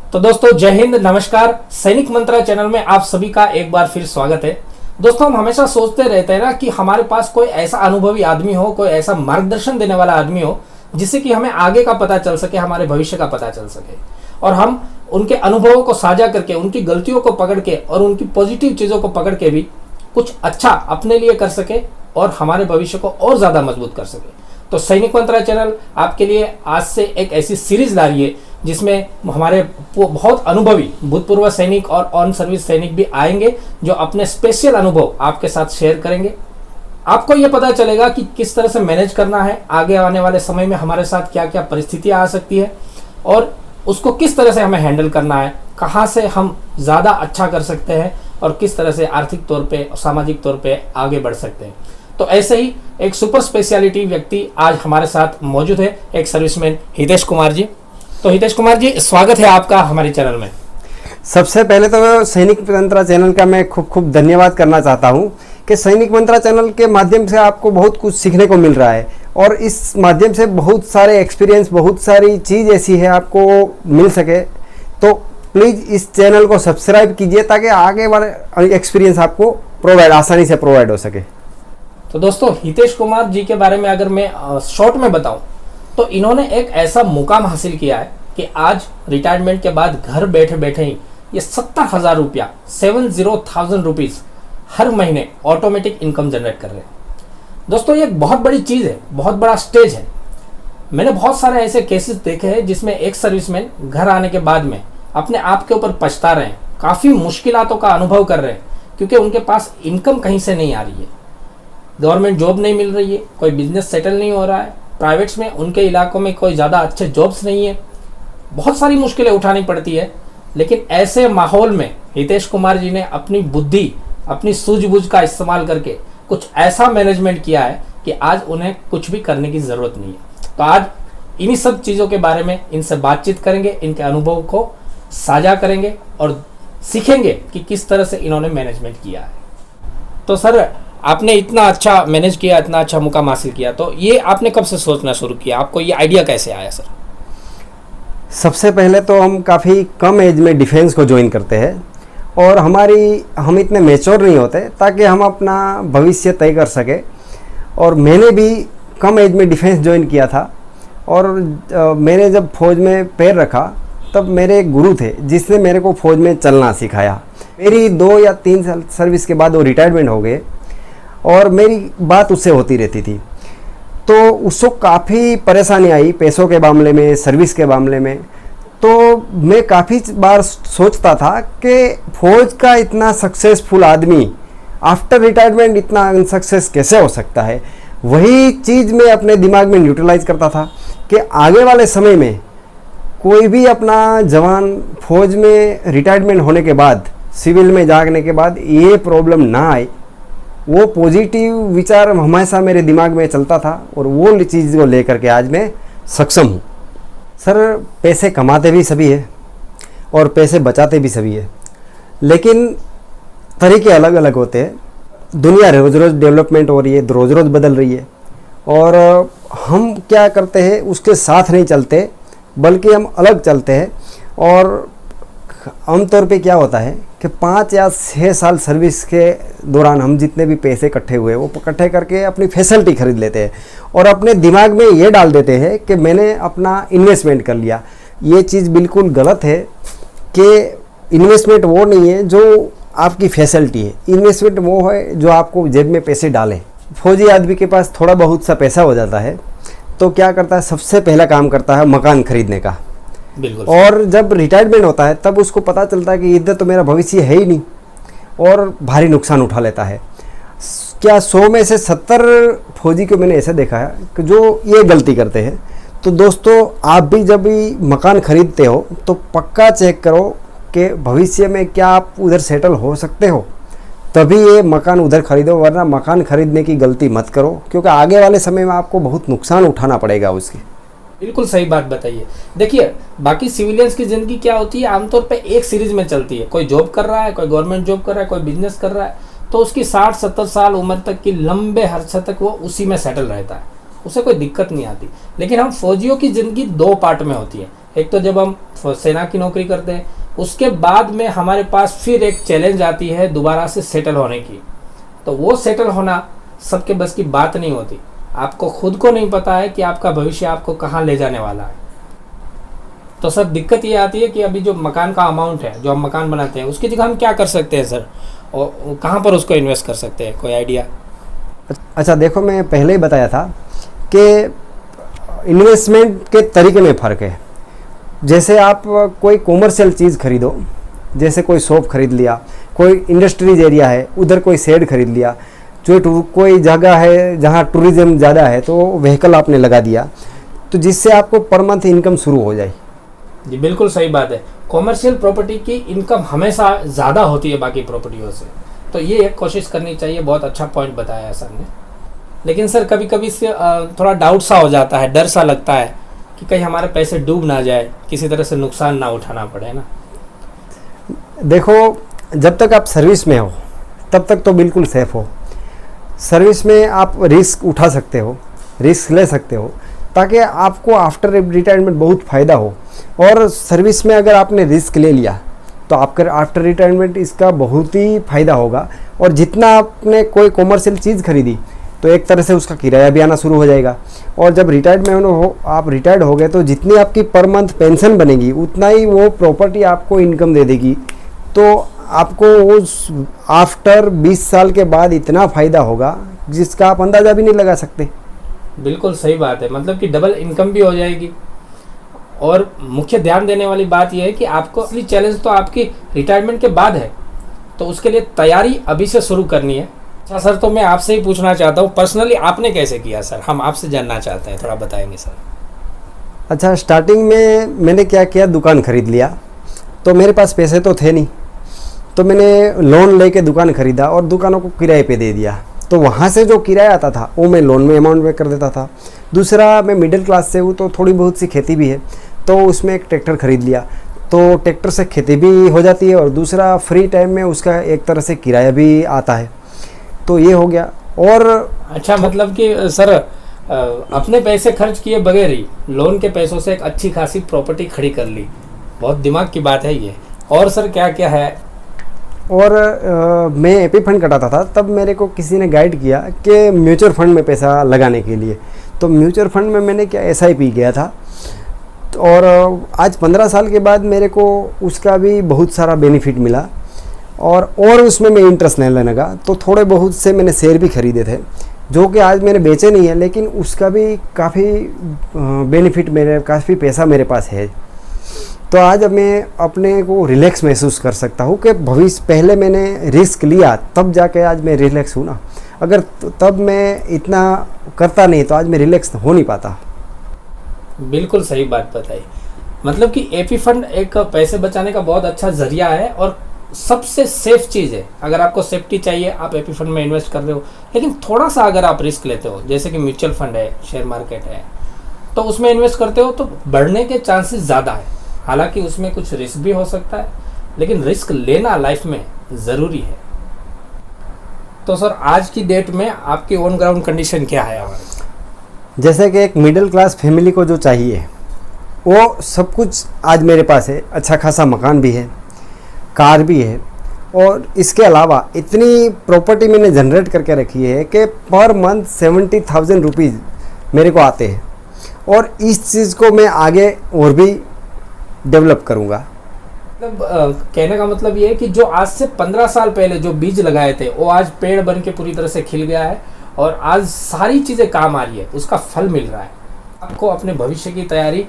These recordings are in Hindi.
तो दोस्तों जय हिंद, नमस्कार। सैनिक मंत्रा चैनल में आप सभी का एक बार फिर स्वागत है। दोस्तों, हम हमेशा सोचते रहते हैं ना कि हमारे पास कोई ऐसा अनुभवी आदमी हो, कोई ऐसा मार्गदर्शन देने वाला आदमी हो जिससे कि हमें आगे का पता चल सके, हमारे भविष्य का पता चल सके और हम उनके अनुभवों को साझा करके, उनकी गलतियों को पकड़ के और उनकी पॉजिटिव चीज़ों को पकड़ के भी कुछ अच्छा अपने लिए कर सके और हमारे भविष्य को और ज़्यादा मजबूत कर सके। तो सैनिक मंत्रा चैनल आपके लिए आज से एक ऐसी सीरीज ला रही है जिसमें हमारे बहुत अनुभवी भूतपूर्व सैनिक और ऑन सर्विस सैनिक भी आएंगे जो अपने स्पेशल अनुभव आपके साथ शेयर करेंगे। आपको यह पता चलेगा कि किस तरह से मैनेज करना है, आगे आने वाले समय में हमारे साथ क्या क्या परिस्थितियां आ सकती है और उसको किस तरह से हमें हैंडल करना है, कहाँ से हम ज़्यादा अच्छा कर सकते हैं और किस तरह से आर्थिक तौर पे, सामाजिक तौर पे आगे बढ़ सकते हैं। तो ऐसे ही एक सुपर स्पेशलिटी व्यक्ति आज हमारे साथ मौजूद है, एक सर्विसमैन हितेश कुमार जी। तो हितेश कुमार जी, स्वागत है आपका हमारे चैनल में। सबसे पहले तो सैनिक मंत्रा चैनल का मैं खूब खूब धन्यवाद करना चाहता हूं कि सैनिक मंत्रा चैनल के माध्यम से आपको बहुत कुछ सीखने को मिल रहा है और इस माध्यम से बहुत सारे एक्सपीरियंस, बहुत सारी चीज़ ऐसी है आपको मिल सके। तो प्लीज़ इस चैनल को सब्सक्राइब कीजिए ताकि आगे वाले एक्सपीरियंस आपको आसानी से प्रोवाइड हो सके। तो दोस्तों, हितेश कुमार जी के बारे में अगर मैं शॉर्ट में बताऊं तो इन्होंने एक ऐसा मुकाम हासिल किया है कि आज रिटायरमेंट के बाद घर बैठे बैठे ही ये 70,000 रुपया 70,000 रुपीज़ हर महीने ऑटोमेटिक इनकम जनरेट कर रहे हैं। दोस्तों, ये एक बहुत बड़ी चीज़ है, बहुत बड़ा स्टेज है। मैंने बहुत सारे ऐसे केसेस देखे हैं जिसमें एक सर्विसमैन घर आने के बाद में अपने आप के ऊपर पछता रहे हैं, काफ़ी मुश्किलातों का अनुभव कर रहे हैं क्योंकि उनके पास इनकम कहीं से नहीं आ रही है। गवर्नमेंट जॉब नहीं मिल रही है, कोई बिजनेस सेटल नहीं हो रहा है, प्राइवेट्स में उनके इलाकों में कोई ज़्यादा अच्छे जॉब्स नहीं है, बहुत सारी मुश्किलें उठानी पड़ती है। लेकिन ऐसे माहौल में हितेश कुमार जी ने अपनी बुद्धि, अपनी सूझबूझ का इस्तेमाल करके कुछ ऐसा मैनेजमेंट किया है कि आज उन्हें कुछ भी करने की ज़रूरत नहीं है। तो आज इन्हीं सब चीज़ों के बारे में इनसे बातचीत करेंगे, इनके अनुभव को साझा करेंगे और सीखेंगे कि किस तरह से इन्होंने मैनेजमेंट किया है। तो सर, आपने इतना अच्छा मैनेज किया, इतना अच्छा मुकाम हासिल किया, तो ये आपने कब से सोचना शुरू किया? आपको ये आइडिया कैसे आया सर? सबसे पहले तो हम काफ़ी कम एज में डिफेंस को ज्वाइन करते हैं और हम इतने मैच्योर नहीं होते ताकि हम अपना भविष्य तय कर सके। और मैंने भी कम एज में डिफेंस ज्वाइन किया था और मैंने जब फौज में पैर रखा तब मेरे एक गुरु थे जिसने मेरे को फौज में चलना सिखाया। मेरी 2 या 3 साल सर्विस के बाद वो रिटायरमेंट हो गए और मेरी बात उससे होती रहती थी। तो उसको काफ़ी परेशानी आई पैसों के मामले में, सर्विस के मामले में। तो मैं काफ़ी बार सोचता था कि फौज का इतना सक्सेसफुल आदमी आफ्टर रिटायरमेंट इतना अनसक्सेस कैसे हो सकता है। वही चीज़ मैं अपने दिमाग में न्यूट्रलाइज करता था कि आगे वाले समय में कोई भी अपना जवान फौज में रिटायरमेंट होने के बाद, सिविल में जाने के बाद ये प्रॉब्लम ना आए। वो पॉजिटिव विचार हमेशा मेरे दिमाग में चलता था और वो चीज़ को लेकर के आज मैं सक्षम हूँ। सर, पैसे कमाते भी सभी है और पैसे बचाते भी सभी है, लेकिन तरीके अलग अलग होते हैं। दुनिया रोज़ रोज़ डेवलपमेंट हो रही है, रोज़ रोज़ बदल रही है और हम क्या करते हैं उसके साथ नहीं चलते बल्कि हम अलग चलते हैं। और आमतौर पे क्या होता है कि 5 या 6 साल सर्विस के दौरान हम जितने भी पैसे इकट्ठे हुए वो इकट्ठे करके अपनी फैसिलिटी खरीद लेते हैं और अपने दिमाग में ये डाल देते हैं कि मैंने अपना इन्वेस्टमेंट कर लिया। ये चीज़ बिल्कुल गलत है कि इन्वेस्टमेंट वो नहीं है जो आपकी फैसिलिटी है। इन्वेस्टमेंट वो है जो आपको जेब में पैसे डालें। फौजी आदमी के पास थोड़ा बहुत सा पैसा हो जाता है तो क्या करता है, सबसे पहला काम करता है मकान खरीदने का। बिल्कुल। और जब रिटायरमेंट होता है तब उसको पता चलता है कि इधर तो मेरा भविष्य है ही नहीं और भारी नुकसान उठा लेता है। क्या 100 में से 70 फौजी को मैंने ऐसे देखा है कि जो ये गलती करते हैं। तो दोस्तों, आप भी जब भी मकान खरीदते हो तो पक्का चेक करो कि भविष्य में क्या आप उधर सेटल हो सकते हो, तभी ये मकान उधर खरीदो, वरना मकान खरीदने की गलती मत करो क्योंकि आगे वाले समय में आपको बहुत नुकसान उठाना पड़ेगा उसकी। बिल्कुल सही बात बताइए। देखिए, बाकी सिविलियंस की ज़िंदगी क्या होती है, आमतौर पे एक सीरीज में चलती है। कोई जॉब कर रहा है, कोई गवर्नमेंट जॉब कर रहा है, कोई बिजनेस कर रहा है, तो उसकी 60-70 साल उम्र तक की लंबे अरसे तक वो उसी में सेटल रहता है, उसे कोई दिक्कत नहीं आती। लेकिन हम फौजियों की ज़िंदगी 2 पार्ट में होती है। एक तो जब हम सेना की नौकरी करते हैं, उसके बाद में हमारे पास फिर एक चैलेंज आती है दोबारा से सेटल होने की। तो वो सेटल होना सबके बस की बात नहीं होती। आपको खुद को नहीं पता है कि आपका भविष्य आपको कहाँ ले जाने वाला है। तो सर दिक्कत ये आती है कि अभी जो मकान का अमाउंट है, जो हम मकान बनाते हैं, उसकी जगह हम क्या कर सकते हैं सर, और कहाँ पर उसको इन्वेस्ट कर सकते हैं, कोई आइडिया? अच्छा देखो, मैं पहले ही बताया था कि इन्वेस्टमेंट के तरीके में फ़र्क है। जैसे आप कोई कॉमर्शियल चीज़ खरीदो, जैसे कोई शॉप खरीद लिया, कोई इंडस्ट्रीज एरिया है उधर कोई शेड खरीद लिया, जो कोई जगह है जहाँ टूरिज्म ज़्यादा है तो व्हीकल आपने लगा दिया, तो जिससे आपको पर मंथ इनकम शुरू हो जाए। जी बिल्कुल सही बात है। कॉमर्शियल प्रॉपर्टी की इनकम हमेशा ज़्यादा होती है बाकी प्रॉपर्टियों से, तो ये एक कोशिश करनी चाहिए। बहुत अच्छा पॉइंट बताया है सर ने। लेकिन सर कभी कभी से थोड़ा डाउट सा हो जाता है, डर सा लगता है कि कहीं हमारे पैसे डूब ना जाए, किसी तरह से नुकसान ना उठाना पड़े ना। देखो, जब तक आप सर्विस में हो तब तक तो बिल्कुल सेफ हो। सर्विस में आप रिस्क उठा सकते हो, रिस्क ले सकते हो, ताकि आपको आफ्टर रिटायरमेंट बहुत फ़ायदा हो। और सर्विस में अगर आपने रिस्क ले लिया तो आपका आफ्टर रिटायरमेंट इसका बहुत ही फ़ायदा होगा। और जितना आपने कोई कॉमर्शियल चीज़ खरीदी तो एक तरह से उसका किराया भी आना शुरू हो जाएगा। और जब रिटायर्ड हो, आप रिटायर्ड हो गए तो जितनी आपकी पर मंथ पेंशन बनेगी उतना ही वो प्रॉपर्टी आपको इनकम दे देगी। तो आपको उस आफ्टर 20 साल के बाद इतना फ़ायदा होगा जिसका आप अंदाज़ा भी नहीं लगा सकते। बिल्कुल सही बात है, मतलब कि डबल इनकम भी हो जाएगी। और मुख्य ध्यान देने वाली बात यह है कि आपको असली चैलेंज तो आपकी रिटायरमेंट के बाद है, तो उसके लिए तैयारी अभी से शुरू करनी है। अच्छा सर, तो मैं आपसे ही पूछना चाहता हूँ, पर्सनली आपने कैसे किया सर, हम आपसे जानना चाहते हैं, थोड़ा बताएंगे सर। अच्छा, स्टार्टिंग में मैंने क्या किया, दुकान खरीद लिया। तो मेरे पास पैसे तो थे नहीं, तो मैंने लोन लेके दुकान खरीदा और दुकानों को किराए पे दे दिया। तो वहाँ से जो किराया आता था वो मैं लोन में अमाउंट में कर देता था। दूसरा, मैं मिडिल क्लास से हूँ तो थोड़ी बहुत सी खेती भी है, तो उसमें एक ट्रैक्टर खरीद लिया, तो ट्रैक्टर से खेती भी हो जाती है और दूसरा फ्री टाइम में उसका एक तरह से किराया भी आता है। तो ये हो गया। और अच्छा, मतलब कि सर अपने पैसे खर्च किए बगैर ही लोन के पैसों से एक अच्छी खासी प्रॉपर्टी खड़ी कर ली, बहुत दिमाग की बात है ये। और सर क्या क्या है? और मैं एपी फंड कटाता था, तब मेरे को किसी ने गाइड किया कि म्यूचुअल फंड में पैसा लगाने के लिए। तो म्यूचुअल फंड में मैंने क्या SIP किया था, और आज 15 साल के बाद मेरे को उसका भी बहुत सारा बेनिफिट मिला। और उसमें मैं इंटरेस्ट नहीं लेने लगा, तो थोड़े बहुत से मैंने शेयर भी खरीदे थे, जो कि आज मैंने बेचे नहीं है, लेकिन उसका भी काफ़ी बेनिफिट, मेरे काफ़ी पैसा मेरे पास है। तो आज अब मैं अपने को रिलैक्स महसूस कर सकता हूँ कि भविष्य, पहले मैंने रिस्क लिया तब जाके आज मैं रिलैक्स हूँ ना। अगर तब मैं इतना करता नहीं तो आज मैं रिलैक्स हो नहीं पाता। बिल्कुल सही बात बताई। मतलब कि एपी फंड एक पैसे बचाने का बहुत अच्छा जरिया है और सबसे सेफ चीज़ है। अगर आपको सेफ्टी चाहिए, आप एपी फंड में इन्वेस्ट कर रहे हो, लेकिन थोड़ा सा अगर आप रिस्क लेते हो, जैसे कि म्यूचुअल फंड है, शेयर मार्केट है, तो उसमें इन्वेस्ट करते हो तो बढ़ने के चांसेस ज़्यादा है। हालांकि उसमें कुछ रिस्क भी हो सकता है, लेकिन रिस्क लेना लाइफ में ज़रूरी है। तो सर आज की डेट में आपकी ऑन ग्राउंड कंडीशन क्या है हमारे? जैसे कि एक मिडिल क्लास फैमिली को जो चाहिए वो सब कुछ आज मेरे पास है। अच्छा खासा मकान भी है, कार भी है, और इसके अलावा इतनी प्रॉपर्टी मैंने जनरेट करके रखी है कि पर मंथ 70,000 रुपीज़ मेरे को आते हैं। और इस चीज़ को मैं आगे और भी डेवलप करूँगा। मतलब कहने का मतलब ये है कि जो आज से 15 साल पहले जो बीज लगाए थे वो आज पेड़ बन के पूरी तरह से खिल गया है और आज सारी चीज़ें काम आ रही है, उसका फल मिल रहा है। आपको अपने भविष्य की तैयारी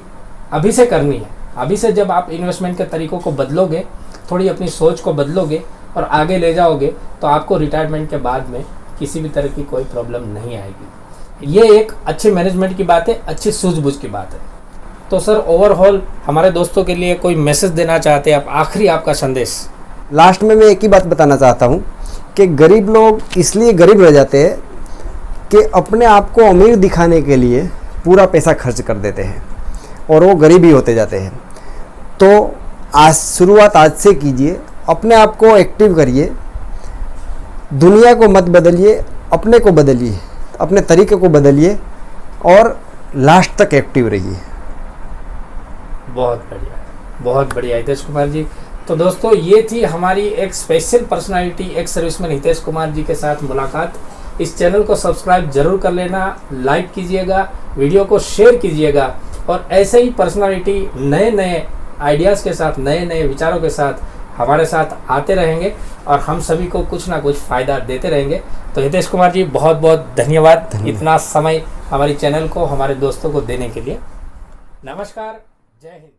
अभी से करनी है। अभी से जब आप इन्वेस्टमेंट के तरीकों को बदलोगे, थोड़ी अपनी सोच को बदलोगे और आगे ले जाओगे, तो आपको रिटायरमेंट के बाद में किसी भी तरह की कोई प्रॉब्लम नहीं आएगी। ये एक अच्छे मैनेजमेंट की बात है, अच्छी सूझबूझ की बात है। तो सर ओवरऑल हमारे दोस्तों के लिए कोई मैसेज देना चाहते हैं आप, आखिरी आपका संदेश? लास्ट में मैं एक ही बात बताना चाहता हूँ कि गरीब लोग इसलिए गरीब रह जाते हैं कि अपने आप को अमीर दिखाने के लिए पूरा पैसा खर्च कर देते हैं और वो गरीब ही होते जाते हैं। तो आज शुरुआत आज से कीजिए, अपने आप को एक्टिव करिए, दुनिया को मत बदलिए, अपने को बदलिए, अपने तरीके को बदलिए और लास्ट तक एक्टिव रहिए। बहुत बढ़िया हितेश कुमार जी। तो दोस्तों ये थी हमारी एक special personality ex serviceman Hitesh Kumar ji के साथ मुलाकात। इस चैनल को सब्सक्राइब जरूर कर लेना, लाइक कीजिएगा, वीडियो को शेयर कीजिएगा और ऐसे ही पर्सनालिटी नए नए आइडियाज़ के साथ, नए नए विचारों के साथ हमारे साथ आते रहेंगे और हम सभी को कुछ ना कुछ फ़ायदा देते रहेंगे। तो हितेश कुमार जी बहुत बहुत धन्यवाद इतना समय हमारी चैनल को, हमारे दोस्तों को देने के लिए। नमस्कार, जय हिंद।